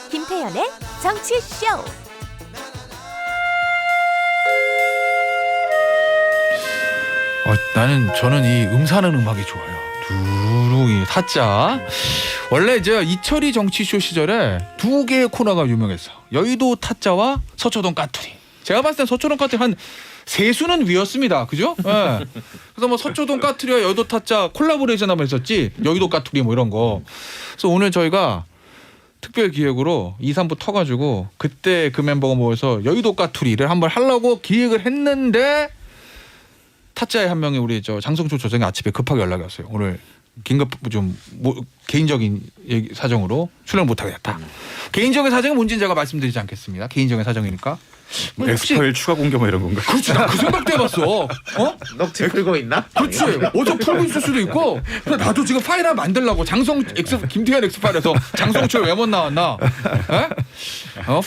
김태현의 정치쇼. 저는 이 음사는 음악이 좋아요. 두루이 타짜. 원래 이제 이철이 정치쇼 시절에 두 개의 코너가 유명했어. 여의도 타짜와 서초동 까투리. 제가 봤을 때 서초동 까투리 한 세 수는 위였습니다. 그죠? 네. 그래서 뭐 서초동 까투리와 여의도 타짜 콜라보레이션 한번 했었지. 여의도 까투리 뭐 이런 거. 그래서 오늘 저희가 특별 기획으로 2, 3부 터가지고 그때 그 멤버가 모여서 여의도 까투리를 한번 하려고 기획을 했는데 타짜의 한 명이 우리 저 장성초 조정이 아침에 급하게 연락이 왔어요. 오늘 긴급 좀 개인적인 사정으로 출연 못하겠다. 개인적인 사정은 뭔지는 제가 말씀드리지 않겠습니다. 개인적인 사정이니까. 엑스파일 추가 공개 뭐 이런 건가? 그렇지. 나 그 생각도 해봤어. 넉지 풀고 있나? 그렇지. 어제 풀고 있을 수도 있고. 그래 나도 지금 파일 하나 만들려고 김태현 엑스파일에서 장성초 왜 못 나왔나?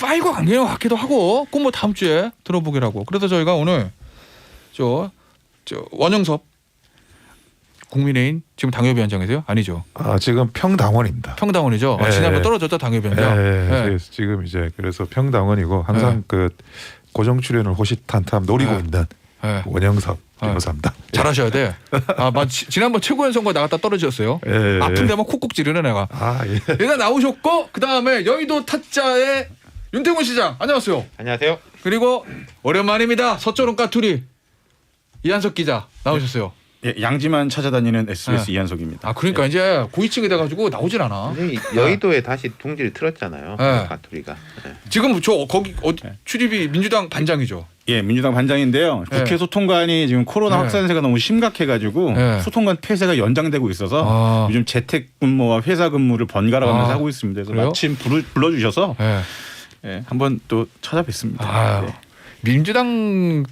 파일과 관계는 같기도 하고. 꼭 뭐 다음 주에 들어보기라고. 그래서 저희가 오늘 저 원영섭 국민의힘 지금 당협위원장이세요? 아니죠? 지금 평당원입니다. 평당원이죠. 예. 지난번 떨어졌다 당협위원장. 그래서 지금 이제 그래서 평당원이고 항상 그 고정 출연을 호시탄탐 노리고 있는 원영섭 변호사입니다. 잘하셔야 돼. 지난번 최고위원 선거 나갔다 떨어졌어요. 아픈 데만 콕콕 찌르는 애가. 일단 나오셨고 그 다음에 여의도 타짜의 윤태곤 시장 안녕하세요. 안녕하세요. 그리고 오랜만입니다. 서초동 까투리 이한석 기자 나오셨어요. 예, 양지만 찾아다니는 SBS 이한석입니다. 그러니까 이제 고위층이 돼가지고 나오질 않아. 여의도에 다시 둥지를 틀었잖아요. 가투리가. 지금 거기 출입이 민주당 반장이죠. 예, 민주당 반장인데요. 국회 소통관이 지금 코로나 확산세가 너무 심각해가지고 소통관 폐쇄가 연장되고 있어서 요즘 재택근무와 회사 근무를 번갈아가면서 하고 있습니다. 그래서 마침 불러주셔서 한번 또 찾아뵙습니다. 민주당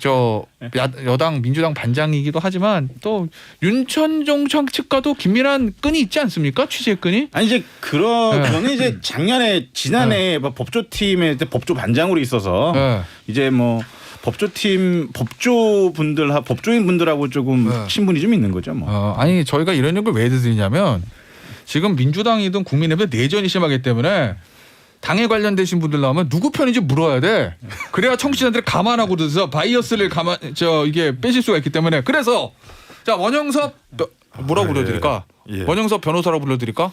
여당 민주당 반장이기도 하지만 또 윤천종 측과도 긴밀한 끈이 있지 않습니까? 취재 끈이? 아니 이제 그거는 이제 지난해 법조팀의 법조 반장으로 있어서 이제 뭐 법조인 분들하고 조금 친분이 좀 있는 거죠. 뭐. 아니 저희가 이런 얘기를 왜 드리냐면 지금 민주당이든 국민의힘 내전이 심하기 때문에. 당에 관련되신 분들 나오면 누구 편인지 물어야 돼. 그래야 청취자들이 감안하고 들어서 바이어스를 이게 빼실 수가 있기 때문에. 그래서 자 원영섭 뭐라고 불러드릴까? 원영섭 변호사라고 불러드릴까?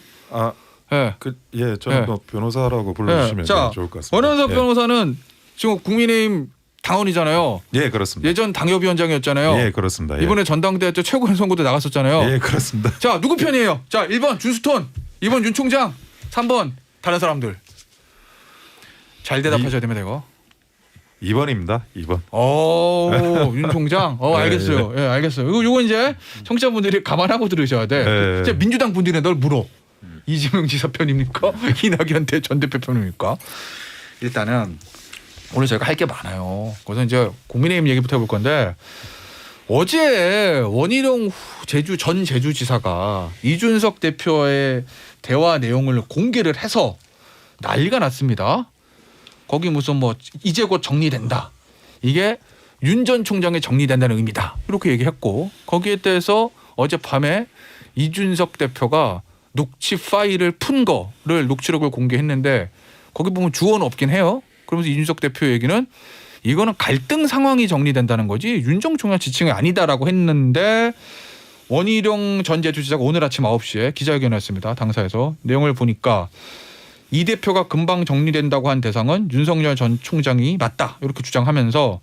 저는 뭐 변호사라고 불러주시면 좋을 것 같습니다. 원영섭 변호사는 지금 국민의힘 당원이잖아요. 예, 그렇습니다. 예전 당협위원장이었잖아요. 예, 그렇습니다. 이번에 전당대회 때 최고위원 선거도 나갔었잖아요. 예, 그렇습니다. 자 누구 편이에요? 자 1번 준스톤, 2번 윤 총장, 3번 다른 사람들. 잘 대답하셔야 됩니다 이거. 2번입니다. 2번. 윤 총장. 알겠어요. 예, 알겠어요. 이거 이제 청취자분들이 감안하고 들으셔야 돼. 이제 민주당 분들이 널 물어. 이재명 지사 편입니까? 이낙연 전 대표 편입니까? 일단은 오늘 저희가 할 게 많아요. 그래서 이제 국민의힘 얘기부터 해볼 건데 어제 원희룡 전 제주지사가 이준석 대표의 대화 내용을 공개를 해서 난리가 났습니다. 거기 무슨 뭐 이제 곧 정리된다. 이게 윤 전 총장의 정리된다는 의미다. 이렇게 얘기했고 거기에 대해서 어젯밤에 이준석 대표가 녹취 파일을 푼 거를 녹취록을 공개했는데 거기 보면 주어는 없긴 해요. 그러면서 이준석 대표 얘기는 이거는 갈등 상황이 정리된다는 거지 윤 전 총장 지칭이 아니다라고 했는데 원희룡 전 제주지사가 오늘 아침 9시에 기자회견을 했습니다. 당사에서 내용을 보니까 이 대표가 금방 정리된다고 한 대상은 윤석열 전 총장이 맞다. 이렇게 주장하면서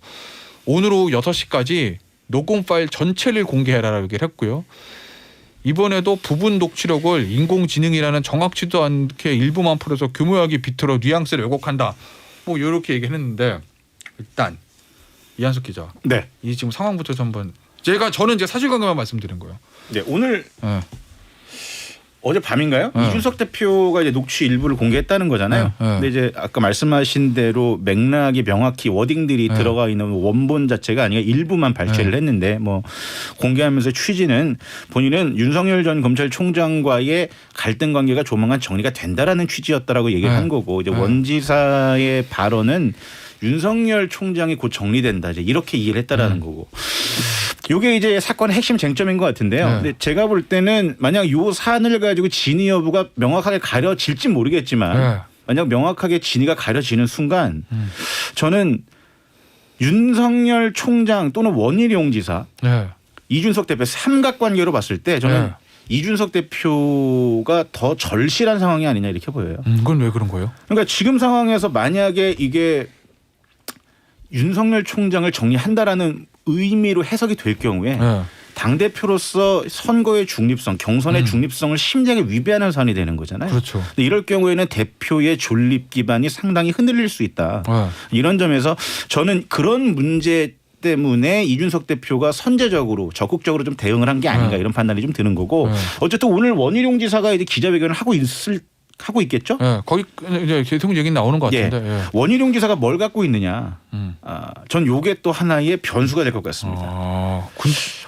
오늘 오후 6시까지 녹음 파일 전체를 공개해라라고 얘기를 했고요. 이번에도 부분 녹취록을 인공지능이라는 정확치도 않게 일부만 풀어서 교묘하게 비틀어 뉘앙스를 왜곡한다. 뭐 이렇게 얘기를 했는데 일단 이한석 기자. 네. 이 지금 상황부터 한번 저는 이제 사실관계만 말씀드린 거예요. 네, 오늘 어제 밤인가요? 이준석 대표가 이제 녹취 일부를 공개했다는 거잖아요. 근데 이제 아까 말씀하신 대로 맥락이 명확히 워딩들이 들어가 있는 원본 자체가 아니라 일부만 발췌를 했는데 뭐 공개하면서 취지는 본인은 윤석열 전 검찰총장과의 갈등 관계가 조만간 정리가 된다라는 취지였다라고 얘기를 한 거고 이제 원 지사의 발언은 윤석열 총장이 곧 정리된다 이제 이렇게 이해를 했다라는 거고. 이게 이제 사건의 핵심 쟁점인 것 같은데요. 근데 제가 볼 때는 만약 요 사안을 가지고 진위 여부가 명확하게 가려질진 모르겠지만 만약 명확하게 진위가 가려지는 순간 저는 윤석열 총장 또는 원희룡 지사, 네. 이준석 대표 삼각관계로 봤을 때 저는 네. 이준석 대표가 더 절실한 상황이 아니냐 이렇게 보여요. 그건 왜 그런 거예요? 그러니까 지금 상황에서 만약에 이게 윤석열 총장을 정리한다라는 의미로 해석이 될 경우에 네. 당대표로서 선거의 중립성, 경선의 중립성을 심하게 위배하는 사안이 되는 거잖아요. 그렇죠. 근데 이럴 경우에는 대표의 존립 기반이 상당히 흔들릴 수 있다. 네. 이런 점에서 저는 그런 문제 때문에 이준석 대표가 선제적으로 적극적으로 좀 대응을 한 게 아닌가 이런 판단이 좀 드는 거고 어쨌든 오늘 원희룡 지사가 이제 기자회견을 하고 있겠죠? 네. 거기 이제 계속 얘기 나오는 것 같은데. 예. 원희룡 지사가 뭘 갖고 있느냐. 전 요게 또 하나의 변수가 될 것 같습니다.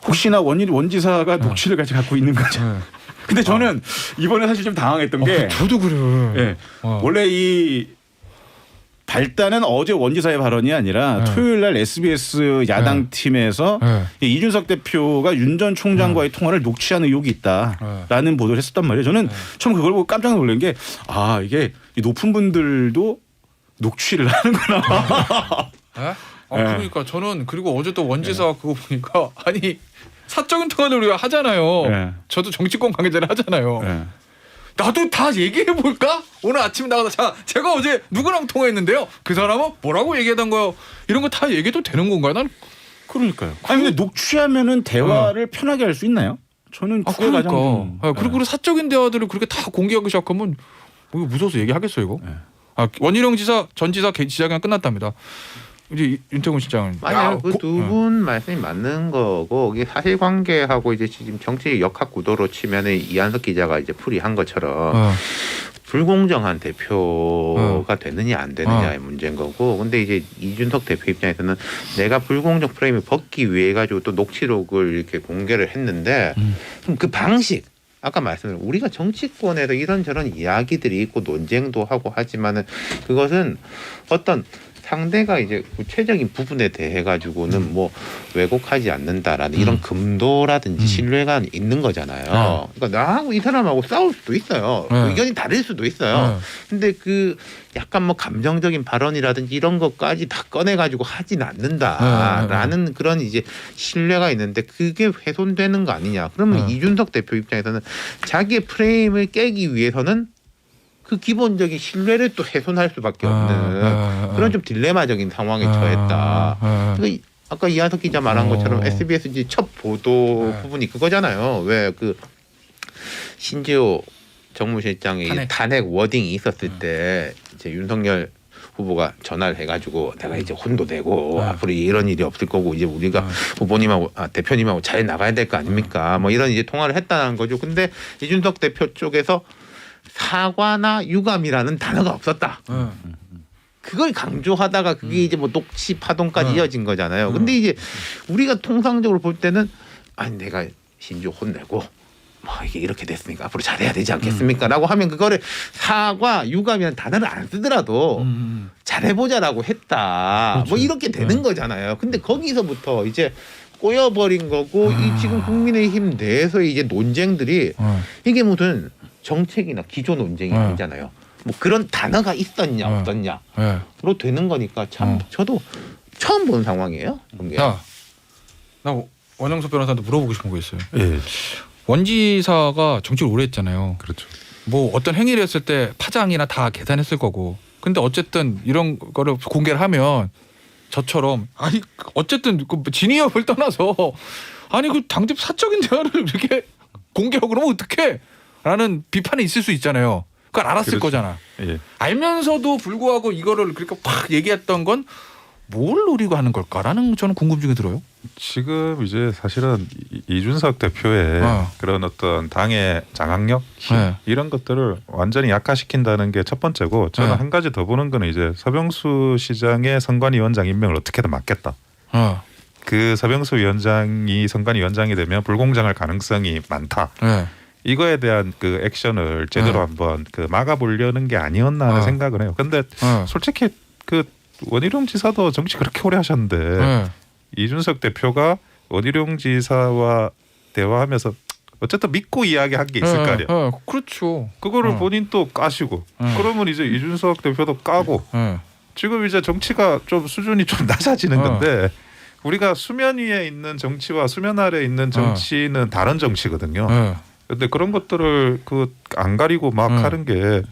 혹시나 원 지사가 녹취를 같이 갖고 있는 거죠. 근데 저는 이번에 사실 좀 당황했던 게 저도 그래요. 예. 원래 이 발단은 어제 원 지사의 발언이 아니라 토요일 날 SBS 야당 팀에서 이준석 대표가 윤 전 총장과의 통화를 녹취한 의혹이 있다라는 보도를 했었단 말이에요. 저는 처음 그걸 보고 깜짝 놀란 게 이게 높은 분들도 녹취를 하는구나. 그러니까 저는 그리고 어제 또 원지사 그거 보니까 아니 사적인 통화를 우리가 하잖아요. 저도 정치권 관계자를 하잖아요. 나도 다 얘기해 볼까? 오늘 아침에 나가서 제가 어제 누구랑 통화했는데요. 그 사람은 뭐라고 얘기하던 거요? 이런 거 다 얘기해도 되는 건가요? 난 그러니까요. 아니 근데 녹취하면은 대화를 편하게 할 수 있나요? 저는 그게 가장 좀. 그리고 사적인 대화들을 그렇게 다 공개하기 시작하면 뭐 무서워서 얘기하겠어요 이거? 원희룡 지사 전 지사 기자회견 끝났답니다. 이제 윤태곤 실장은 아니요, 그 두 분 말씀이 맞는 거고 이게 사실관계하고 이제 지금 정치 역학 구도로 치면은 이한석 기자가 이제 풀이한 것처럼 불공정한 대표가 되느냐 안 되느냐의 문제인 거고, 근데 이제 이준석 대표 입장에서는 내가 불공정 프레임을 벗기 위해 가지고 또 녹취록을 이렇게 공개를 했는데 그럼 그 방식. 아까 말씀드린 우리가 정치권에서 이런저런 이야기들이 있고 논쟁도 하고 하지만은 그것은 어떤 상대가 이제 구체적인 부분에 대해 가지고는 뭐 왜곡하지 않는다라는 이런 금도라든지 신뢰가 있는 거잖아요. 그러니까 나하고 이 사람하고 싸울 수도 있어요. 의견이 다를 수도 있어요. 근데 그 약간 뭐 감정적인 발언이라든지 이런 것까지 다 꺼내 가지고 하진 않는다라는 그런 이제 신뢰가 있는데 그게 훼손되는 거 아니냐. 그러면 이준석 대표 입장에서는 자기의 프레임을 깨기 위해서는 그 기본적인 신뢰를 또 훼손할 수밖에 없는 그런 좀 딜레마적인 상황에 처했다. 그러니까 아까 이한석 기자 말한 것처럼 SBS 첫 보도 부분이 그거잖아요. 왜 그 신지호 정무실장의 탄핵 워딩이 있었을 때 이제 윤석열 후보가 전화를 해가지고 내가 이제 혼도되고 앞으로 이런 일이 없을 거고 이제 우리가 후보님하고 대표님하고 잘 나가야 될 거 아닙니까? 뭐 이런 이제 통화를 했다는 거죠. 근데 이준석 대표 쪽에서 사과나 유감이라는 단어가 없었다. 그걸 강조하다가 그게 이제 뭐 녹취 파동까지 이어진 거잖아요. 근데 이제 우리가 통상적으로 볼 때는 아니 내가 신주 혼내고 뭐 이게 이렇게 됐으니까 앞으로 잘해야 되지 않겠습니까? 라고 하면 그거를 사과, 유감이라는 단어를 안 쓰더라도 잘해보자라고 했다. 그렇죠. 뭐 이렇게 되는 거잖아요. 근데 거기서부터 이제 꼬여버린 거고 이 지금 국민의힘 내에서의 이제 논쟁들이 이게 무슨 정책이나 기조 논쟁이 아니잖아요. 뭐 그런 단어가 있었냐 없었냐로 되는 거니까 참 저도 처음 본 상황이에요. 야, 나 원영석 변호사한테 물어보고 싶은 거 있어요. 예. 원지사가 정치를 오래 했잖아요. 그렇죠. 뭐 어떤 행위를 했을 때 파장이나 다 계산했을 거고. 근데 어쨌든 이런 거를 공개를 하면 저처럼 아니 어쨌든 그 진위협을 떠나서 아니 그 당대표 사적인 대화를 이렇게 공개하고 그러면 어떡해? 라는 비판이 있을 수 있잖아요. 그걸 알았을 그렇죠. 거잖아. 예. 알면서도 불구하고 이거를 그렇게 팍 얘기했던 건 뭘 노리고 하는 걸까라는 저는 궁금증이 들어요. 지금 이제 사실은 이준석 대표의 그런 어떤 당의 장악력 이런 것들을 완전히 약화시킨다는 게 첫 번째고 저는 한 가지 더 보는 거는 이제 서병수 시장의 선관위원장 임명을 어떻게든 막겠다. 그 서병수 위원장이 선관위원장이 되면 불공정할 가능성이 많다. 이거에 대한 그 액션을 제대로 한번 그 막아보려는 게 아니었나 하는 생각을 해요. 근데 솔직히 그 원희룡 지사도 정치 그렇게 오래 하셨는데 이준석 대표가 원희룡 지사와 대화하면서 어쨌든 믿고 이야기한 게 있을 거 아니야. 그렇죠. 그거를 본인 또 까시고 그러면 이제 이준석 대표도 까고 지금 이제 정치가 좀 수준이 좀 낮아지는 건데 우리가 수면 위에 있는 정치와 수면 아래에 있는 정치는 다른 정치거든요. 근데 그런 것들을 안 가리고 막 하는 게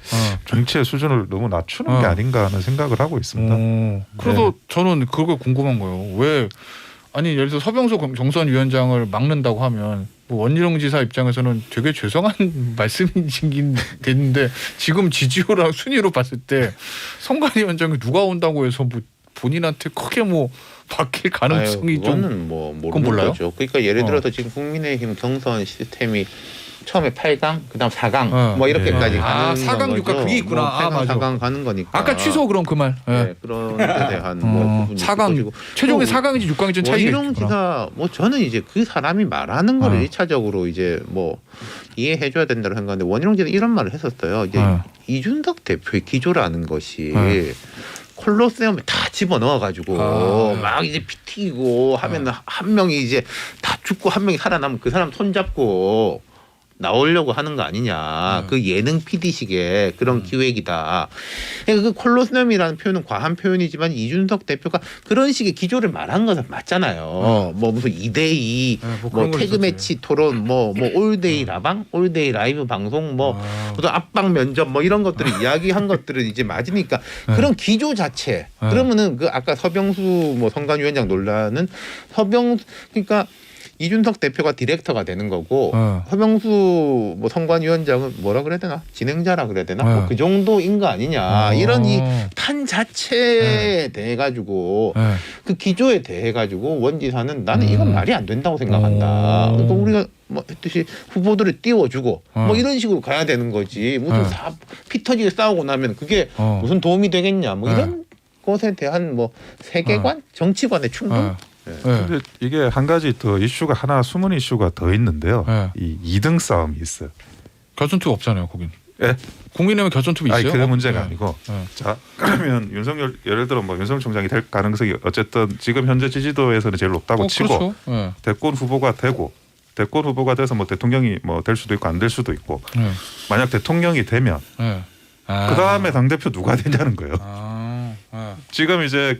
정치의 수준을 너무 낮추는 게 아닌가 하는 생각을 하고 있습니다. 그래도 저는 그거 궁금한 거예요. 왜 아니 예를 들어 서병수 경선위원장을 막는다고 하면 뭐 원희룡 지사 입장에서는 되게 죄송한 말씀이긴 됐는데 지금 지지율랑 순위로 봤을 때 선관위원장이 누가 온다고 해서 뭐 본인한테 크게 뭐 바뀔 가능성이 그거는 뭐 모르는 몰라요? 거죠. 그러니까 예를 들어서 지금 국민의힘 경선 시스템이 처음에 8강, 그다음 4강 뭐 이렇게까지 가는 4강, 6강 그게 있구나. 뭐 8강, 맞아. 4강 가는 거니까. 아까 취소 그럼 그 말. 네, 그런 데 대한 뭐 부분이 4강 최종의 4강인지 6강인지 차이가 있구나. 원희룡 지사 뭐 저는 이제 그 사람이 말하는 거를 1차적으로 이제 뭐 이해해 줘야 된다고 생각하는데 원희룡 지사 이런 말을 했었어요. 이제 이준석 대표의 기조라는 것이 콜로세움에 다 집어넣어 가지고 막 이제 피 튀기고 하면 한 명이 이제 다 죽고 한 명이 살아남으면 그 사람 손잡고 나오려고 하는 거 아니냐. 그 예능 PD식의 그런 기획이다. 그러니까 그 콜로세움이라는 표현은 과한 표현이지만 이준석 대표가 그런 식의 기조를 말한 것은 맞잖아요. 뭐 무슨 2대2 뭐 태그매치 토론 뭐 올데이 라방 올데이 라이브 방송 뭐 또 압박 면접 뭐 이런 것들을 이야기한 것들은 이제 맞으니까 그런 기조 자체 그러면은 그 아까 서병수 뭐 선관위원장 논란은 그러니까 이준석 대표가 디렉터가 되는 거고 서병수 뭐 선관위원장은 뭐라 그래야 되나 진행자라 그래야 되나 뭐 그 정도인 거 아니냐 이런 이 탄 자체에 대해 가지고 그 기조에 대해 가지고 원 지사는 나는 이건 말이 안 된다고 생각한다. 그러니까 우리가 뭐 했듯이 후보들을 띄워주고 뭐 이런 식으로 가야 되는 거지 무슨 피 터지게 싸우고 나면 그게 무슨 도움이 되겠냐 뭐 이런 것에 대한 뭐 세계관 정치관의 충돌. 근데 이게 한 가지 더 이슈가 하나 숨은 이슈가 더 있는데요. 이 2등 싸움이 있어요. 결선투 없잖아요, 거긴. 예? 국민의힘 결선투 있어요? 아니 그 문제가 아니고. 자 그러면 윤석열 예를 들어 뭐 윤석열 총장이 될 가능성이 어쨌든 지금 현재 지지도에서는 제일 높다고 치고 그렇죠. 대권 후보가 되고 대권 후보가 돼서 뭐 대통령이 뭐 될 수도 있고 안 될 수도 있고 만약 대통령이 되면 그 다음에 당 대표 누가 되냐는 거예요. 지금 이제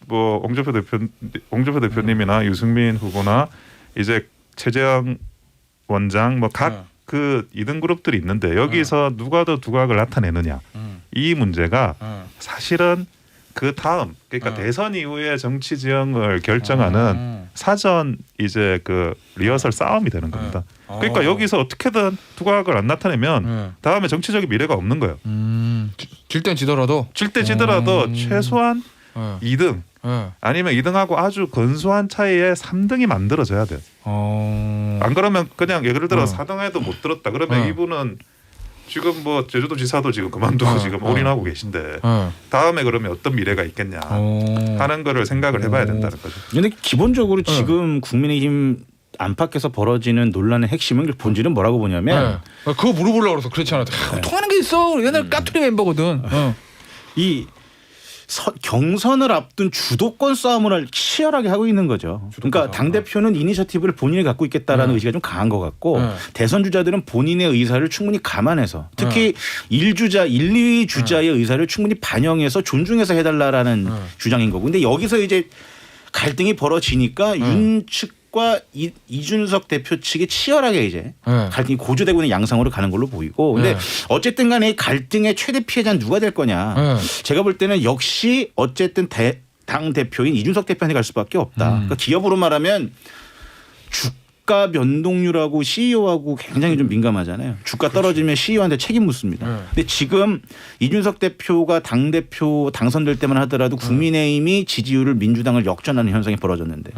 뭐 홍준표 대표님이나 유승민 후보나 이제 최재형 원장 뭐 각 그 2등 그룹들이 있는데 여기서 누가 더 두각을 나타내느냐 이 문제가 사실은 그 다음 그러니까 대선 이후의 정치 지형을 결정하는 사전 이제 그 리허설 싸움이 되는 겁니다. 그러니까 여기서 어떻게든 두각을 안 나타내면 다음에 정치적인 미래가 없는 거예요. 질 땐 지더라도 최소한 2등 아니면 2등하고 아주 근소한 차이에 3등이 만들어져야 돼요. 안 그러면 그냥 예를 들어 4등에도 못 들었다. 그러면 이분은 지금 뭐 제주도 지사도 지금 그만두고 지금 올인하고 계신데 다음에 그러면 어떤 미래가 있겠냐 하는 거를 생각을 해봐야 된다는 거죠. 그런데 기본적으로 지금 국민의힘 안팎에서 벌어지는 논란의 핵심은 본질은 뭐라고 보냐면 그거 물어보려고 그래서 그렇지 않아도 통하는 게 있어. 옛날 까투리 멤버거든. 이 경선을 앞둔 주도권 싸움을 치열하게 하고 있는 거죠. 그러니까 당대표는 이니셔티브를 본인이 갖고 있겠다라는 의지가 좀 강한 것 같고 대선 주자들은 본인의 의사를 충분히 감안해서 특히 1주자, 1, 2위 주자의 의사를 충분히 반영해서 존중해서 해달라라는 주장인 거고. 근데 여기서 이제 갈등이 벌어지니까 윤 측과 이준석 대표 측이 치열하게 이제 갈등이 고조되고 있는 양상으로 가는 걸로 보이고. 근데 어쨌든 간에 이 갈등의 최대 피해자는 누가 될 거냐. 제가 볼 때는 역시 어쨌든 당 대표인 이준석 대표한테 갈 수밖에 없다. 그러니까 기업으로 말하면 주가 변동률하고 CEO하고 굉장히 좀 민감하잖아요. 주가 떨어지면 CEO한테 책임 묻습니다. 근데 지금 이준석 대표가 당대표 당선될 때만 하더라도 국민의힘이 지지율을 민주당을 역전하는 현상이 벌어졌는데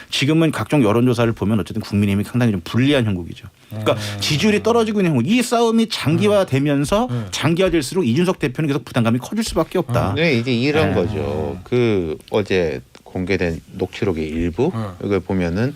지금은 각종 여론조사를 보면 어쨌든 국민의힘이 상당히 좀 불리한 형국이죠. 그러니까 지지율이 떨어지고 있는 형국. 이 싸움이 장기화되면서 장기화될수록 이준석 대표는 계속 부담감이 커질 수밖에 없다. 네, 이제 이런 거죠. 그 어제 공개된 녹취록의 일부 이걸 보면은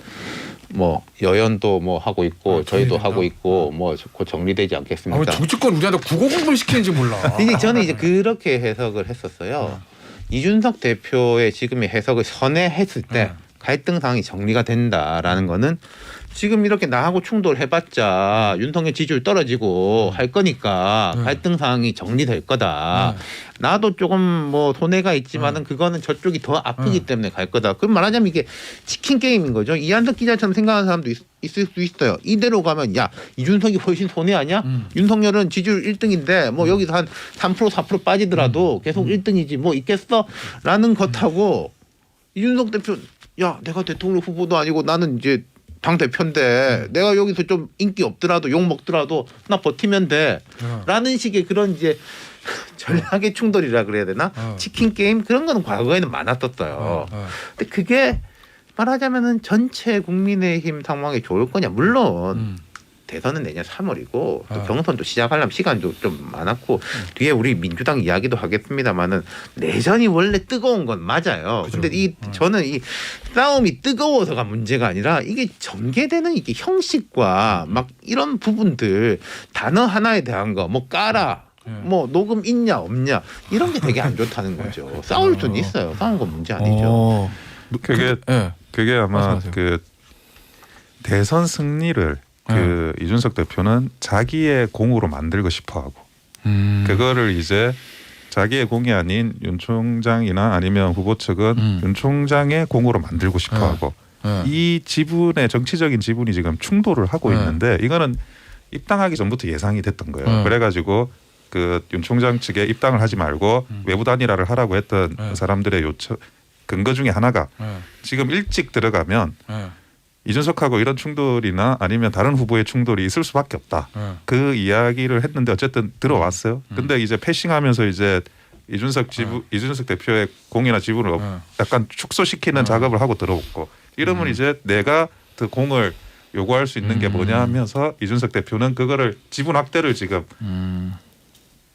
뭐 여연도 뭐 하고 있고 저희도 하고 있고 뭐 곧 정리되지 않겠습니까? 정치권 우리한테 국어 공부를 시키는지 몰라. 이제 저는 이제 그렇게 해석을 했었어요. 이준석 대표의 지금의 해석을 선회했을 때 갈등 상황이 정리가 된다라는 거는 지금 이렇게 나하고 충돌해봤자 윤석열 지지율 떨어지고 할 거니까 갈등 상황이 정리될 거다. 나도 조금 뭐 손해가 있지만은 그거는 저쪽이 더 아프기 때문에 갈 거다. 그럼 말하자면 이게 치킨 게임인 거죠. 이한석 기자처럼 생각하는 사람도 있을 수 있어요. 이대로 가면 야 이준석이 훨씬 손해 아니야? 윤석열은 지지율 1등인데 뭐 여기서 한 3% 4% 빠지더라도 계속 1등이지 뭐 있겠어?라는 것하고 이준석 대표 야 내가 대통령 후보도 아니고 나는 이제 당 대표인데 내가 여기서 좀 인기 없더라도 욕 먹더라도 나 버티면 돼라는 식의 그런 이제 전략의 충돌이라 그래야 되나? 치킨 게임 그런 거는 과거에는 많았었어요. 근데 그게 말하자면은 전체 국민의힘 상황에 좋을 거냐? 물론 대선은 내년 3월이고 또 경선도 시작하려면 시간도 좀 많았고 뒤에 우리 민주당 이야기도 하겠습니다만은 내전이 원래 뜨거운 건 맞아요. 근데 저는 이 싸움이 뜨거워서가 문제가 아니라 이게 전개되는 이게 형식과 막 이런 부분들 단어 하나에 대한 거 뭐 까라 뭐 녹음 있냐 없냐 이런 게 되게 안 좋다는 거죠. 싸울 수는 있어요. 싸우는 건 문제 아니죠. 그게 아마 말씀하세요. 그 대선 승리를 그 이준석 대표는 자기의 공으로 만들고 싶어하고 그거를 이제 자기의 공이 아닌 윤 총장이나 아니면 후보 측은 윤 총장의 공으로 만들고 싶어하고 이 지분의 정치적인 지분이 지금 충돌을 하고 있는데 이거는 입당하기 전부터 예상이 됐던 거예요. 그래가지고 그 윤 총장 측에 입당을 하지 말고 외부 단일화를 하라고 했던 사람들의 요청 근거 중에 하나가 지금 일찍 들어가면 이준석하고 이런 충돌이나 아니면 다른 후보의 충돌이 있을 수밖에 없다. 그 이야기를 했는데 어쨌든 들어왔어요. 근데 이제 패싱하면서 이제 이준석 대표의 공이나 지분을 약간 축소시키는 작업을 하고 들어왔고 이러면 이제 내가 그 공을 요구할 수 있는 게 뭐냐 하면서 이준석 대표는 그거를 지분 확대를 지금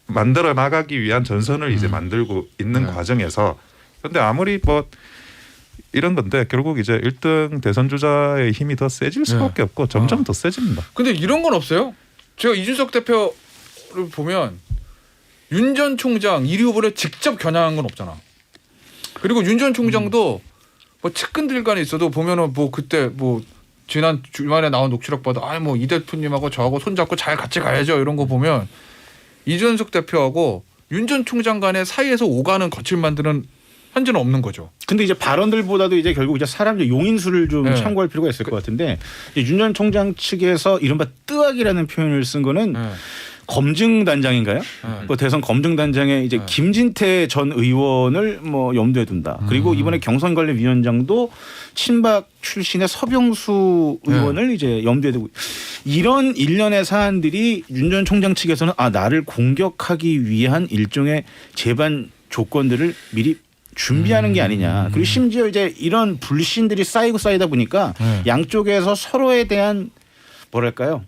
만들어 나가기 위한 전선을 이제 만들고 있는 과정에서 근데 아무리 뭐 이런 건데 결국 이제 1등 대선 주자의 힘이 더 세질 수밖에 없고 점점 더 세집니다. 근데 이런 건 없어요? 제가 이준석 대표를 보면 윤 전 총장 1위 후보를 직접 겨냥한 건 없잖아. 그리고 윤 전 총장도 뭐 측근들 간에 있어도 보면은 뭐 그때 뭐 지난 주말에 나온 녹취록 봐도 뭐 이 대표님하고 저하고 손잡고 잘 같이 가야죠 이런 거 보면 이준석 대표하고 윤 전 총장 간의 사이에서 오가는 거칠 만드는 현재는 없는 거죠. 근데 이제 발언들보다도 이제 결국 이제 사람들 용인수를 좀 참고할 필요가 있을 것 같은데 윤 전 총장 측에서 이른바 뜨악이라는 표현을 쓴 거는 검증단장인가요? 그 대선 검증단장에 이제 김진태 전 의원을 뭐 염두에 둔다. 그리고 이번에 경선관리위원장도 친박 출신의 서병수 의원을 이제 염두에 두고 이런 일련의 사안들이 윤 전 총장 측에서는 나를 공격하기 위한 일종의 재반 조건들을 미리 준비하는 게 아니냐. 그리고 심지어 이제 이런 불신들이 쌓이고 쌓이다 보니까 양쪽에서 서로에 대한 뭐랄까요?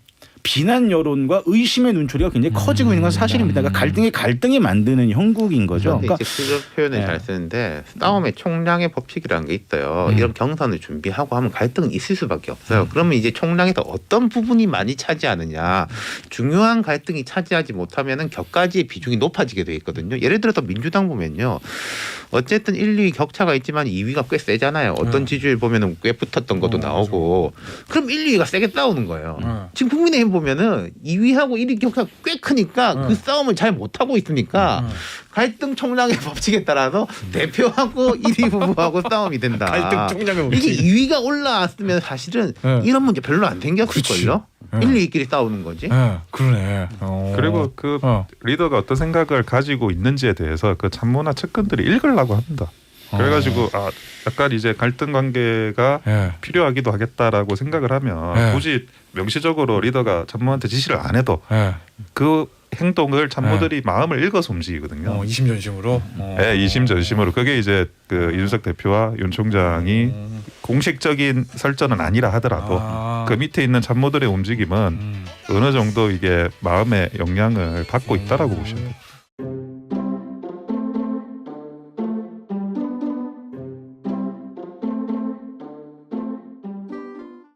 비난 여론과 의심의 눈초리가 굉장히 커지고 있는 건 사실입니다. 그러니까 갈등이 만드는 형국인 거죠. 그러니까 그 표현을 잘 쓰는데 싸움의 총량의 법칙이라는 게 있어요. 이런 경선을 준비하고 하면 갈등은 있을 수밖에 없어요. 그러면 이제 총량에서 어떤 부분이 많이 차지하느냐. 중요한 갈등이 차지하지 못하면은 격가지의 비중이 높아지게 돼 있거든요. 예를 들어서 민주당 보면요. 어쨌든 1, 2위 격차가 있지만 2위가 꽤 세잖아요. 어떤 지지율 보면은 꽤 붙었던 것도 나오고. 그럼 1, 2위가 세게 싸우는 거예요. 지금 국민의힘 보면은 2위하고 1위 격차가 꽤 크니까 그 싸움을 잘 못하고 있으니까 갈등 총량의 법칙에 따라서 대표하고 1위 후보하고 싸움이 된다. 갈등 총량의 법칙. 이게 2위가 올라왔으면 사실은 이런 문제 별로 안 생겼을걸요. 1, 2위끼리 싸우는 거지. 그러네. 그리고 그 리더가 어떤 생각을 가지고 있는지에 대해서 그 참모나 측근들이 읽으려고 합니다. 그래가지고 약간 이제 갈등 관계가 필요하기도 하겠다라고 생각을 하면 굳이 명시적으로 리더가 참모한테 지시를 안 해도 그 행동을 참모들이 마음을 읽어서 움직이거든요. 이심전심으로. 네, 이심전심으로. 그게 이제 그 이준석 대표와 윤 총장이 공식적인 설전은 아니라 하더라도 그 밑에 있는 참모들의 움직임은 어느 정도 이게 마음의 영향을 받고 있다라고 보시면 돼요.